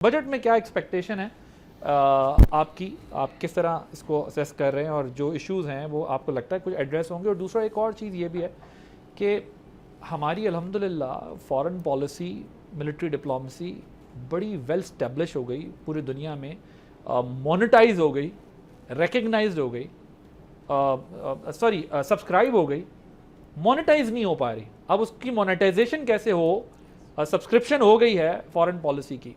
Budget میں کیا expectation ہے آپ کی؟ آپ کس طرح اس کو اسیس کر رہے ہیں اور جو ایشوز ہیں وہ آپ کو لگتا ہے کچھ ایڈریس ہوں گے؟ اور دوسرا ایک اور چیز یہ بھی ہے کہ ہماری الحمدللہ فارن پالیسی، ملٹری ڈپلومیسی بڑی ویل اسٹیبلش ہو گئی پوری دنیا میں، مونیٹائز ہو گئی، ریکگنائزڈ ہو گئی، سبسکرائب ہو گئی، مونیٹائز نہیں ہو پا رہی۔ اب اس کی مونیٹائزیشن کیسے ہو؟ سبسکرپشن ہو گئی ہے فارن پالیسی کی،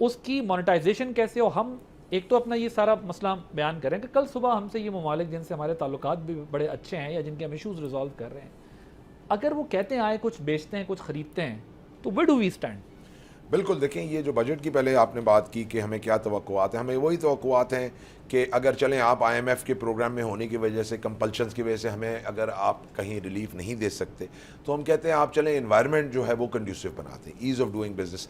اس کی مونیٹائزیشن کیسے ہو؟ ہم ایک تو اپنا یہ سارا مسئلہ بیان کریں کہ کل صبح ہم سے یہ ممالک جن سے ہمارے تعلقات بھی بڑے اچھے ہیں یا جن کے ہم ایشوز ریزالو کر رہے ہیں، اگر وہ کہتے ہیں آئے کچھ بیچتے ہیں کچھ خریدتے ہیں تو ویئر ڈو وی اسٹینڈ؟ بالکل دیکھیں، یہ جو بجٹ کی پہلے آپ نے بات کی کہ ہمیں کیا توقعات ہیں، ہمیں وہی توقعات ہیں کہ اگر چلیں آپ آئی ایم ایف کے پروگرام میں ہونے کی وجہ سے، کمپلشنز کی وجہ سے ہمیں اگر آپ کہیں ریلیف نہیں دے سکتے تو ہم کہتے ہیں آپ چلیں انوائرمنٹ جو ہے وہ کنڈیوسو بناتے ہیں، ایز آف ڈوئنگ بزنس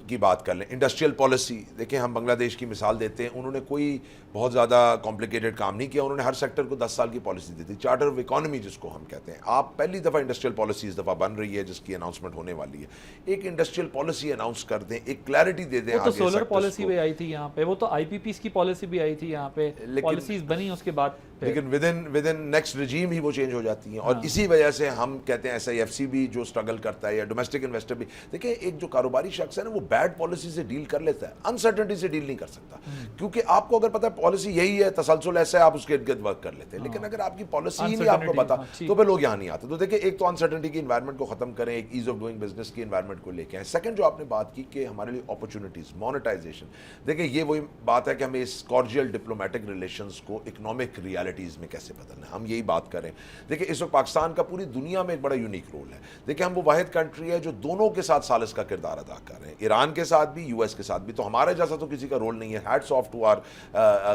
کی بات کر لیں۔ انڈسٹریل پالیسی دیکھیں، ہم بنگلہ دیش کی مثال دیتے ہیں، انہوں نے کوئی بہت زیادہ کمپلیکیٹڈ کام نہیں کیا، انہوں نے ہر سیکٹر کو 10 سال کی پالیسی دی تھی، چارٹر آف اکانومی جس کو ہم کہتے ہیں۔ آپ پہلی دفعہ انڈسٹریل پالیسی اس دفعہ بن رہی ہے جس کی اناؤنسمنٹ ہونے والی ہے، ایک انڈسٹریل پالیسی اناؤنس کر دیں، ایک کلیئرٹی دے دیں۔ وہ تو سولر پالیسی بھی آئی تھی یہاں پہ، وہ تو آئی پی پیز کی پالیسی بھی آئی تھی یہاں پہ، پالیسیز بنی اس کے بعد، لیکن ود ان نیکسٹ رجیم ہی وہ چینج ہو جاتی ہیں، اور اسی وجہ سے ہم کہتے ہیں ایس آئی ایف سی بھی جو اسٹرگل کرتا ہے یا ڈومیسٹک انویسٹر بھی، دیکھیں ایک جو کاروباری شخص ہے نا وہ بیڈ پالیسی سے ڈیل کر لیتا ہے، انسرٹنٹی سے ڈیل نہیں کر سکتا، کیونکہ آپ کو اگر پتہ ہے پالیسی یہی ہے، تسلسل ایسا ہے، آپ اس کے ارد گرد ورک کر لیتے ہیں، لیکن اگر آپ کی پالیسی ہی نہیں آپ کو پتا تو پھر لوگ یہاں نہیں آتے۔ تو دیکھیں ایک تو انسرٹنٹی کی انوائرمنٹ کو ختم کریں، ایک ایز آف ڈوئنگ بزنس کی انوائرمنٹ کو لے کے آئیں۔ سیکنڈ جو آپ نے بات کی کہ ہمارے لیے اپرچونٹیز، مونیٹائزیشن، دیکھیں یہ وہی بات ہے کہ ہمیں اس کارڈیل ڈپلومیٹک ریلیشنز کو اکنامک ریالٹیز میں کیسے بدلنا ہے، ہم یہی بات کریں۔ دیکھیں اس وقت پاکستان کا پوری دنیا میں ایک بڑا یونیک رول ہے، دیکھیں ہم وہ واحد کنٹری ہے جو دونوں کے ساتھ ثالث کا کردار ادا کر رہے ہیں، ایران کے ساتھ بھی، یو ایس کے ساتھ بھی، تو ہمارے جیسا تو کسی کا رول نہیں ہے۔ Hats off to our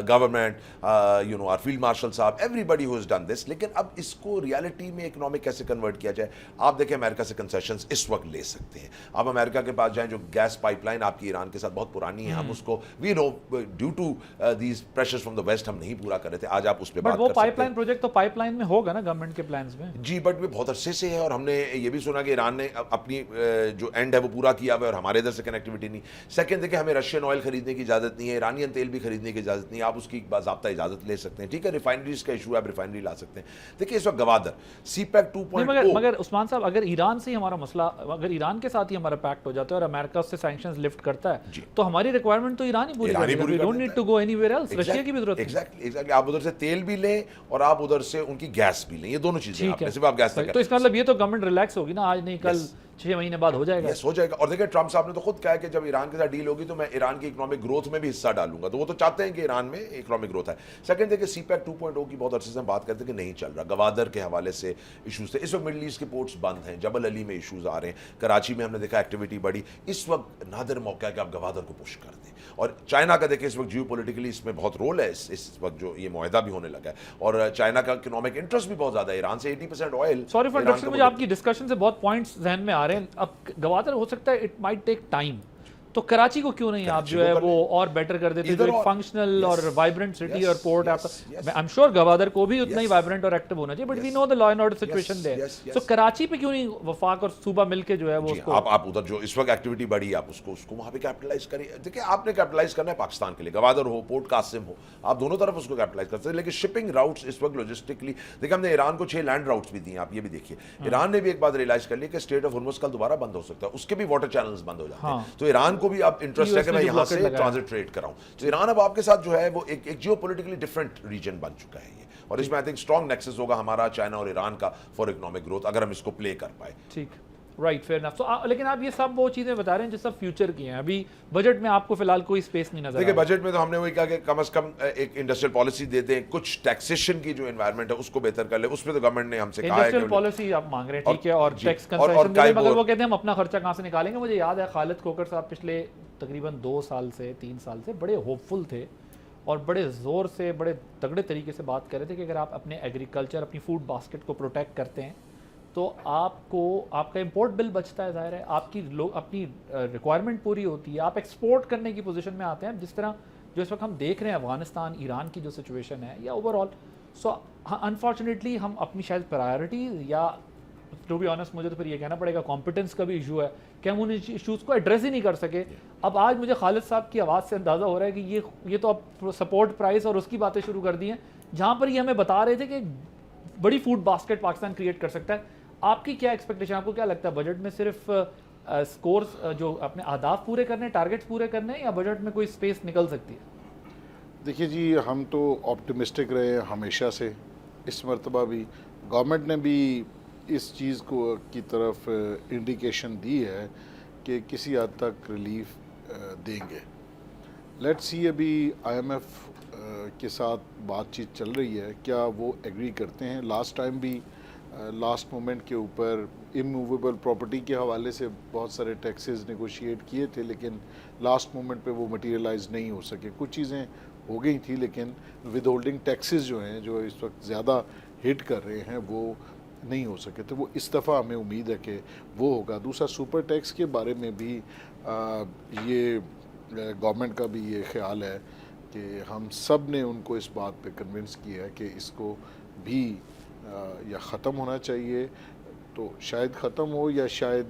government, our field marshal صاحب، everybody who has done this, لیکن اب اس کو ریالٹی میں اکنامک کیسے کنورٹ کیا جائے؟ آپ دیکھیں امریکہ سے کنسیشنز اس وقت لے سکتے ہیں، آپ امریکہ کے پاس جائیں، جو گیس پائپ لائن آپ کی ایران کے ساتھ بہت پرانی ہے، ہم اس کو we know due to these pressures from the west ہم نہیں پورا کر رہے تھے، آج آپ اس پہ بات کر سکتے ہیں۔ وہ پائپ لائن پروجیکٹ تو پائپ لائن میں ہوگا نا گورنمنٹ کے پلانز میں؟ جی، بٹ وہ بہت عرصے سے ہے، اور ہم نے یہ بھی سنا کہ ایران نے اپنی جو اینڈ ہے وہ پورا کیا ہوا ہے، اور ہمارے ادھر سے کنیکٹیوٹی نہیں۔ سیکنڈ دیکھیں ہمیں رشین آئل خریدنے کی اجازت نہیں ہے، ایرانین تیل بھی خریدنے کی اجازت نہیں ہے، آپ اس کی باضابطہ اجازت لے سکتے ہیں، ٹھیک ہے، ریفائنریز کا ایشو ہے، آپ ریفائنری لا سکتے ہیں۔ دیکھیں اس وقت گوادر سی پیک 2.0، مگر عثمان صاحب اگر ایران سے ہی ہمارا مسئلہ، اگر ایران کے ساتھ ہی ہمارا پیکٹ ہو جاتا ہے اور امریکہ اس سے سینکشنز لفٹ کرتا ہے تو ہماری ریکوائرمنٹ تو ایران ہی پوری کرے گا، we don't need to go anywhere else, Russia کی بھی ضرورت نہیں۔ ایگزیکٹلی آپ ادھر سے تیل بھی لیں اور آپ ادھر سے ان کی گیس بھی لیں، یہ دونوں چیزیں آپ نے صرف آپ گیس تو اس کا مطلب یہ تو گورنمنٹ ریلیکس ہوگی نا، آج نہیں کل 6 مہینے بعد ہو جائے گا۔ ہو جائے گا۔ اور دیکھیں ٹرمپ صاحب نے تو خود کہا کہ جب ایران کے ساتھ ڈیل ہوگی تو میں ایران کی اکنامک گروتھ میں بھی حصہ ڈالوں گا، تو وہ تو چاہتے ہیں کہ ایران میں اکنامک گروتھ ہے۔ سیکنڈ دیکھیں سی پیک 2.0 کی بہت عرصے سے ہم بات کرتے ہیں کہ نہیں چل رہا، گوادر کے حوالے سے ایشوز تھے، اس وقت مڈل ایسٹ کے پورٹس بند ہیں، جبل علی میں ایشوز آ رہے ہیں، کراچی میں ہم نے دیکھا ایکٹیویٹی بڑھی، اس وقت نادر موقع ہے کہ آپ گوادر کو پش کر دیں۔ اور چائنا کا دیکھیں اس وقت جیو پولیٹیکلی اس میں بہت رول ہے، اس وقت جو یہ معاہدہ بھی ہونے لگا ہے، اور چائنا کا اکنامک انٹرسٹ بھی بہت زیادہ ہے، ایران سے 80% آئل۔ سوری فار انٹرپشن، مجھے آپ کی ڈسکشن سے بہت پوائنٹس ذہن میں آ رہے ہیں۔ اب گوادر ہو سکتا ہے اٹ مائٹ ٹیک ٹائم، تو کراچی کو کیوں نہیں آپ جو ہے وہ اور بیٹر کر دیتے، جو ایک فنکشنل اور وائبرنٹ سٹی اور پورٹ آپ، آئی ایم شیور گوادر کو بھی اتنا ہی وائبرنٹ اور ایکٹیو ہونا چاہیے، but we know the law and order situation there, so Karachi پہ کیوں نہیں وفاق اور صوبہ مل کے جو ہے وہ اس کو، آپ ادھر جو اس وقت ایکٹیویٹی بڑھی آپ اس کو وہاں پہ کیپٹلائز کریں۔ دیکھیں آپ نے کیپٹلائز کرنا ہے پاکستان کے لیے، گوادر ہو، پورٹ قاسم ہو، آپ دونوں طرف اس کو کیپٹلائز کر سکتے ہیں، لیکن شپنگ راؤٹس اس وقت لاجسٹکلی، دیکھیں ہم نے ایران کو 6 لینڈ راؤٹس بھی دیے، آپ یہ بھی دیکھیے، ایران نے بھی ایک بات ریئلائز کر لی کہ اسٹریٹ آف ہرمز کل دوبارہ بند ہو سکتا ہے، اس کے بھی واٹر چینلز بند ہو جاتے ہیں، تو ایران کو بھی اب انٹرسٹ ہے کہ میں یہاں سے ٹرانزٹ ٹریڈ کراؤں، تو ایران اب آپ کے ساتھ جو ہے وہ ایک جیو پولیٹیکلی ڈفرینٹ ریجن بن چکا ہے یہ، اور اس میں آئی تھنک اسٹرانگ نیکسس ہوگا ہمارا چائنا اور ایران کا فار اکنامک گروتھ، اگر ہم اس کو پلے کر پائے۔ ٹھیک، رائٹ، فیئر انف۔ لیکن آپ یہ سب وہ چیزیں بتا رہے ہیں جو سب فیوچر کی ہیں، ابھی بجٹ میں آپ کو فی الحال کوئی اسپیس نہیں نظر آ رہا۔ دیکھیں بجٹ میں تو ہم نے وہی کہا کہ کم از کم ایک انڈسٹریل پالیسی دے دیں، کچھ ٹیکسیشن کی جو انوائرمنٹ ہے اس کو بہتر کر لیں، اس میں تو گورنمنٹ نے ہم سے کہا ہے کہ انڈسٹریل پالیسی آپ مانگ رہے ہیں، ٹھیک ہے، اور ٹیکس کنسیشن دے دیں، مگر وہ کہتے ہیں ہم اپنا خرچہ کہاں سے نکالیں گے۔ مجھے یاد ہے خالد کھوکر صاحب پچھلے تقریباً 2 سال سے 3 سال سے بڑے ہوپ فل تھے اور بڑے زور سے بڑے تگڑے طریقے سے بات کر رہے تھے کہ اگر آپ اپنے ایگریکلچر، اپنی فوڈ باسکٹ کو پروٹیکٹ کرتے ہیں تو آپ کا امپورٹ بل بچتا ہے، ظاہر ہے آپ کی اپنی ریکوائرمنٹ پوری ہوتی ہے، آپ ایکسپورٹ کرنے کی پوزیشن میں آتے ہیں، جس طرح جو اس وقت ہم دیکھ رہے ہیں افغانستان، ایران کی جو سچویشن ہے یا اوور آل، سو انفارچونیٹلی ہم اپنی شاید پرائرٹیز یا ٹو بی آنیسٹ مجھے تو پھر یہ کہنا پڑے گا کمپٹنس کا بھی ایشو ہے کہ ہم ان ایشوز کو ایڈریس ہی نہیں کر سکے. اب آج مجھے خالد صاحب کی آواز سے اندازہ ہو رہا ہے کہ یہ تو اب سپورٹ پرائز اور اس کی باتیں شروع کر دی ہیں, جہاں پر یہ ہمیں بتا رہے تھے کہ بڑی فوڈ باسکٹ پاکستان کریٹ کر سکتا ہے. آپ کی کیا ایکسپیکٹیشن, آپ کو کیا لگتا ہے بجٹ میں صرف سکورز جو اپنے اہداف پورے کرنے, ٹارگیٹس پورے کرنے, یا بجٹ میں کوئی اسپیس نکل سکتی ہے؟ دیکھیے جی, ہم تو آپٹیمسٹک رہے ہمیشہ سے, اس مرتبہ بھی گورنمنٹ نے بھی اس چیز کو کی طرف انڈیکیشن دی ہے کہ کسی حد تک ریلیف دیں گے. لیٹ سی ابھی آئی ایم ایف کے ساتھ بات چیت چل رہی ہے, کیا وہ ایگری کرتے ہیں. لاسٹ ٹائم بھی لاسٹ مومنٹ کے اوپر اموویبل پراپرٹی کے حوالے سے بہت سارے ٹیکسز نیگوشیٹ کیے تھے, لیکن لاسٹ مومنٹ پہ وہ مٹیریلائز نہیں ہو سکے. کچھ چیزیں ہو گئی تھی, لیکن ود ہولڈنگ ٹیکسز جو ہیں جو اس وقت زیادہ ہٹ کر رہے ہیں وہ نہیں ہو سکے. تو وہ اس دفعہ ہمیں امید ہے کہ وہ ہوگا. دوسرا سپر ٹیکس کے بارے میں بھی یہ گورنمنٹ کا بھی یہ خیال ہے کہ ہم سب نے ان کو اس بات پہ کنونس کیا ہے کہ اس کو بھی یا ختم ہونا چاہیے. تو شاید ختم ہو یا شاید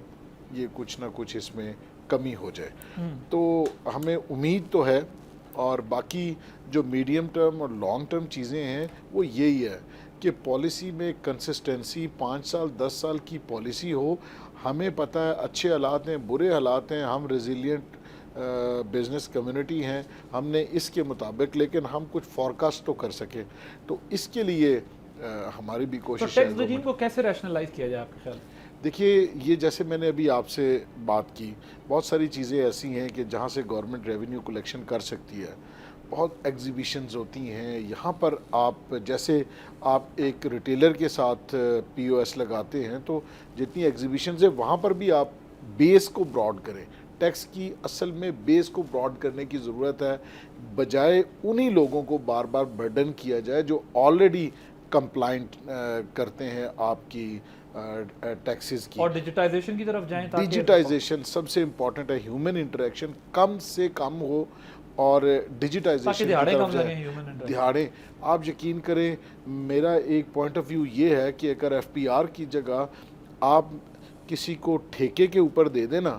یہ کچھ نہ کچھ اس میں کمی ہو جائے. تو ہمیں امید تو ہے, اور باقی جو میڈیم ٹرم اور لانگ ٹرم چیزیں ہیں وہ یہی ہے کہ پالیسی میں کنسسٹنسی 5 سال 10 سال کی پالیسی ہو. ہمیں پتہ ہے اچھے حالات ہیں, برے حالات ہیں, ہم ریزیلینٹ بزنس کمیونٹی ہیں, ہم نے اس کے مطابق لیکن ہم کچھ فورکاسٹ تو کر سکیں. تو اس کے لیے ہماری بھی کوشش ہے. ٹیکس رجیم کو کیسے ریشنلائز کیا جائے آپ کے خیال؟ دیکھیے, یہ جیسے میں نے ابھی آپ سے بات کی, بہت ساری چیزیں ایسی ہیں کہ جہاں سے گورنمنٹ ریونیو کلیکشن کر سکتی ہے. بہت ایگزیبیشنز ہوتی ہیں یہاں پر. آپ جیسے آپ ایک ریٹیلر کے ساتھ پی او ایس لگاتے ہیں, تو جتنی ایگزیبیشنز ہیں وہاں پر بھی آپ بیس کو براڈ کریں. ٹیکس کی اصل میں بیس کو براڈ کرنے کی ضرورت ہے, بجائے انہی لوگوں کو بار بار برڈن کیا جائے جو آلریڈی کمپلائنٹ کرتے ہیں آپ کی ٹیکسز کی. اور ڈیجیٹائزیشن کی طرف جائیں. ڈیجیٹائزیشن سب سے امپورٹنٹ ہے. ہیومن انٹریکشن کم سے کم ہو اور ڈیجیٹائزیشن کی طرف جائیں. دہاڑیں, آپ یقین کریں, میرا ایک پوائنٹ آف ویو یہ ہے کہ اگر ایف پی آر کی جگہ آپ کسی کو ٹھیکے کے اوپر دے دیں نا,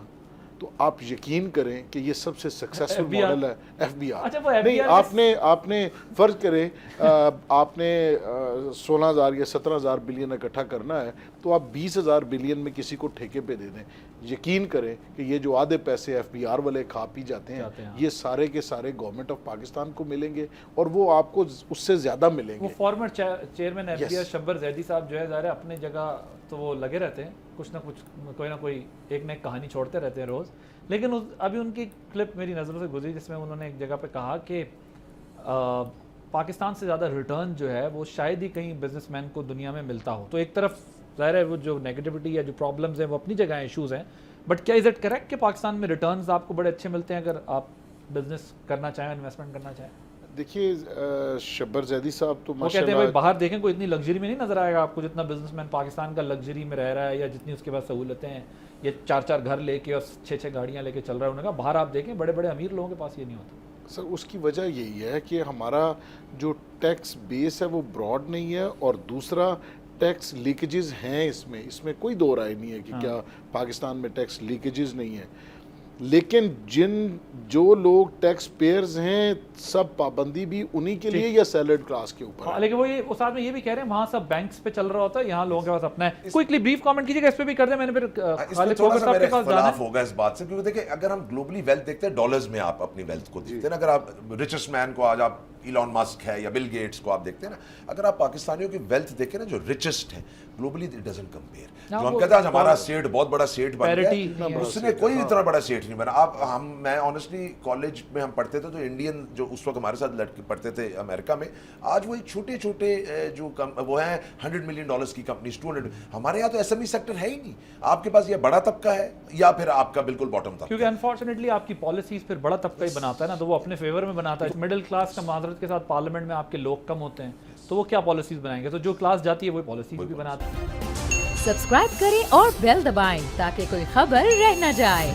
تو آپ یقین کریں کہ یہ سب سے سکسیسفل ماڈل ہے. ایف بی آر نہیں, آپ نے فرض کریں آپ نے 16,000 یا 17,000 بلین اکٹھا کرنا ہے, تو آپ 20,000 بلین میں کسی کو ٹھیکے پہ دے دیں. یقین کریں کہ یہ جو آدھے پیسے ایف بی آر والے کھا پی جاتے ہیں, یہ سارے کے سارے گورنمنٹ آف پاکستان کو ملیں گے, اور وہ آپ کو اس سے زیادہ ملیں گے. وہ former chairman F B R Shabbar Zaidi صاحب جو ہے ظاہر ہے اپنی جگہ تو وہ لگے رہتے ہیں, کچھ نہ کچھ کوئی نہ کوئی ایک نہ ایک کہانی چھوڑتے رہتے ہیں روز. لیکن ابھی ان کی کلپ میری نظروں سے گزری جس میں انہوں نے ایک جگہ پہ کہا کہ پاکستان سے زیادہ ریٹرن جو ہے وہ شاید ہی کہیں بزنس مین کو دنیا میں ملتا ہو. تو ایک طرف ظاہر ہے وہ جو نیگیٹیوٹی یا جو پرابلمز ہیں وہ اپنی جگہ ایشوز ہیں, بٹ کیا از اٹ کریکٹ کہ پاکستان میں ریٹرنز آپ کو بڑے اچھے ملتے ہیں اگر آپ بزنس کرنا چاہیں, انویسٹمنٹ کرنا چاہیں؟ دیکھیے, شبر زیدی صاحب تو وہ کہتے ہیں بھائی باہر دیکھیں کوئی اتنی لگژری میں نہیں نظر آئے گا آپ کو جتنا بزنس مین پاکستان کا لگژری میں رہ رہا ہے, یا جتنی اس کے پاس سہولتیں ہیں, یہ 4 گھر لے کے اور 6 گاڑیاں لے کے چل رہا ہے. انہوں نے کہا باہر آپ دیکھیں بڑے بڑے امیر لوگوں کے پاس یہ نہیں ہوتا. سر اس کی وجہ یہی ہے کہ ہمارا جو ٹیکس بیس ہے وہ براڈ نہیں ہے, اور دوسرا ٹیکس لیکیجز ہیں. اس میں کوئی دو رائے نہیں ہے کہ کیا پاکستان میں ٹیکس لیکیجز نہیں ہیں, لیکن جو لوگ ٹیکس پیئرز ہیں سب پابندی بھی انہی کے لیے یا سیلڈ کلاس کے اوپر. لیکن وہ یہ ساتھ میں یہ بھی کہہ رہے ہیں وہاں سب بینکس پہ چل رہا ہوتا ہے, یہاں لوگوں کے پاس اپنا ہے. کوئکلی بریف کامنٹ کیجیے گا اس پہ بھی کر دیں. میں نے پھر خالد کوکر صاحب کے پاس جانا ہوگا اس بات سے, کیونکہ دیکھیں اگر ہم گلوبلی ویلتھ دیکھتے ہیں ڈالرز میں آپ اپنی ویلتھ کو دیکھتے ہیں نا, اگر آپ ریچسٹ مین کو آج آپ ایلون مسک ہے یا بل گیٹس کو آپ دیکھتے ہیں نا, اگر آپ پاکستانیوں کی ویلتھ دیکھیں نا جو ریچسٹ ہے گلوبلی اٹ ڈزنٹ کمپیئر. جو ہم کہتے ہیں آج ہمارا سیٹ بہت بڑا سیٹ بن گیا, اس نے کوئی اتنا بڑا سیٹ نہیں بنا. میں آنیسٹلی کالج میں ہم پڑھتے تھے تو انڈین جو اس وقت ہمارے ساتھ لڑکے پڑھتے تھے امریکہ میں, آج وہی چھوٹے چھوٹے جو وہ ہیں $100 ملین کی کمپنیز 200. ہمارے یہاں تو ایس ایم ای سیکٹر ہے ہی نہیں. آپ کے پاس یہ بڑا طبقہ ہے یا پھر آپ کا بالکل باٹم طبقہ, کیونکہ انفارچونیٹلی آپ کی پالیسیز پھر بڑا طبقہ ہی بناتا ہے نا, تو وہ اپنے فیور میں بناتا ہے. مڈل کلاس کا معذرت کے ساتھ پارلیمنٹ میں آپ کے لوگ کم ہوتے ہیں, تو وہ کیا پالیسیز بنائیں گے؟ تو جو کلاس جاتی ہے وہی پالیسیز بھی بناتے ہیں. سبسکرائب کریں اور بیل دبائیں تاکہ کوئی خبر رہ نہ جائے.